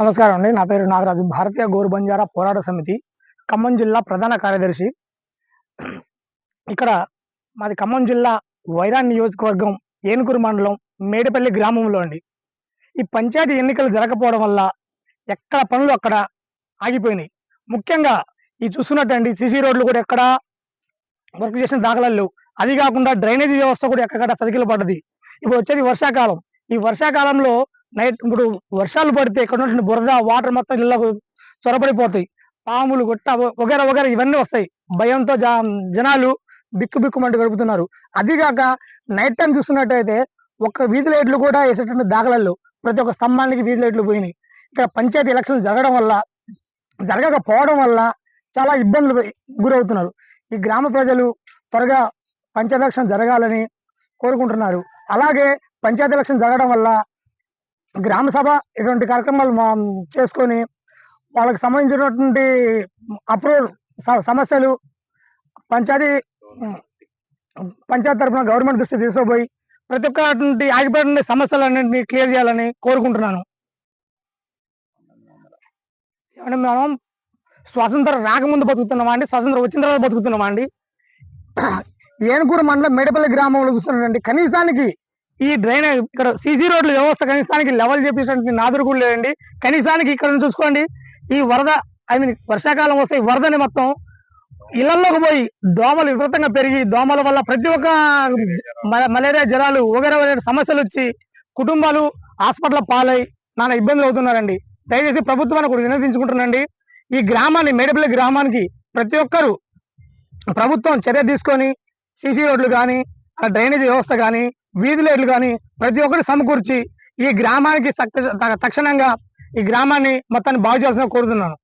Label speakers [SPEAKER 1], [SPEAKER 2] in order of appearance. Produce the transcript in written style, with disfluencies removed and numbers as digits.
[SPEAKER 1] నమస్కారం అండి. నా పేరు నాగరాజు. భారతీయ గోరు బంజారా పోరాట సమితి ఖమ్మం జిల్లా ప్రధాన కార్యదర్శి. ఇక్కడ మాది ఖమ్మం జిల్లా వైరా నియోజకవర్గం ఏనుగురు మండలం మేడిపల్లి గ్రామంలో అండి. ఈ పంచాయతీ ఎన్నికలు జరగకపోవడం వల్ల ఎక్కడ పనులు అక్కడ ఆగిపోయినాయి. ముఖ్యంగా ఈ చూస్తున్నట్టండి సీసీ రోడ్లు కూడా ఎక్కడ వర్క్ చేసిన దాఖలాలు లేవు. అది కాకుండా డ్రైనేజీ వ్యవస్థ కూడా ఎక్కడ సతికిల పడ్డది. ఇప్పుడు వచ్చేది వర్షాకాలం. ఈ వర్షాకాలంలో ఇప్పుడు వర్షాలు పడితే ఇక్కడ ఉన్నటువంటి బురద, వాటర్ మొత్తం ఇళ్ళకు చొరబడిపోతాయి. పాములు, గుట్ట వగైరా వగైరా ఇవన్నీ వస్తాయి. భయంతో జనాలు బిక్కుబిక్కుమంటూ గడుపుతున్నారు. అదిగాక నైట్ టైం చూస్తున్నట్టయితే ఒక్క వీధి లైట్లు కూడా వేసేటువంటి దాఖలాలు. ప్రతి ఒక్క స్తంభానికి వీధి లైట్లు పోయినాయి. ఇక్కడ పంచాయతీ ఎలక్షన్లు జరగకపోవడం వల్ల చాలా ఇబ్బందులు గురవుతున్నారు. ఈ గ్రామ ప్రజలు త్వరగా పంచాయతీ ఎలక్షన్ జరగాలని కోరుకుంటున్నారు. అలాగే పంచాయతీ ఎలక్షన్ జరగడం వల్ల గ్రామ సభ ఇటువంటి కార్యక్రమాలు చేసుకొని వాళ్ళకి సంబంధించినటువంటి అప్రూవల్ సమస్యలు పంచాయతీ తరఫున గవర్నమెంట్ దృష్టి తీసుకుపోయి ప్రతి ఒక్కటి ఆగిపోయిన సమస్యలన్నింటినీ క్లియర్ చేయాలని కోరుకుంటున్నాను. అంటే మనం స్వాతంత్రం రాకముందు బతుకుతున్నామా అండి, స్వాతంత్రం వచ్చిన తర్వాత బతుకుతున్నామా అండి? ఏనుగురు మండలం మేడపల్లి గ్రామంలో చూస్తున్నారండి. కనీసానికి ఈ డ్రైనేజ్ ఇక్కడ సీసీ రోడ్ల వ్యవస్థ కనీసానికి లెవెల్ చేపించినటువంటి నాదురు కూడా లేదండి. కనీసానికి ఇక్కడ చూసుకోండి, ఈ వరద వర్షాకాలం వస్తే ఈ వరదని మొత్తం ఇళ్లలోకి పోయి దోమలు విపరీతంగా పెరిగి దోమల వల్ల ప్రతి ఒక్క మలేరియా, జ్వరాలు వగైరా సమస్యలు వచ్చి కుటుంబాలు హాస్పిటల్ పాలై నానా ఇబ్బందులు అవుతున్నారండి. దయచేసి ప్రభుత్వాన్ని కూడా వినతించుకుంటున్నాండి. ఈ గ్రామాన్ని, మేడపల్లి గ్రామానికి ప్రతి ఒక్కరు ప్రభుత్వం చర్య తీసుకొని సీసీ రోడ్లు కానీ, డ్రైనేజ్ వ్యవస్థ కానీ, వీధి లైట్లు కానీ ప్రతి ఒక్కరు సమకూర్చి ఈ గ్రామానికి తక్షణంగా ఈ గ్రామాన్ని మొత్తాన్ని బాగు చేయాల్సిన కోరుతున్నాను.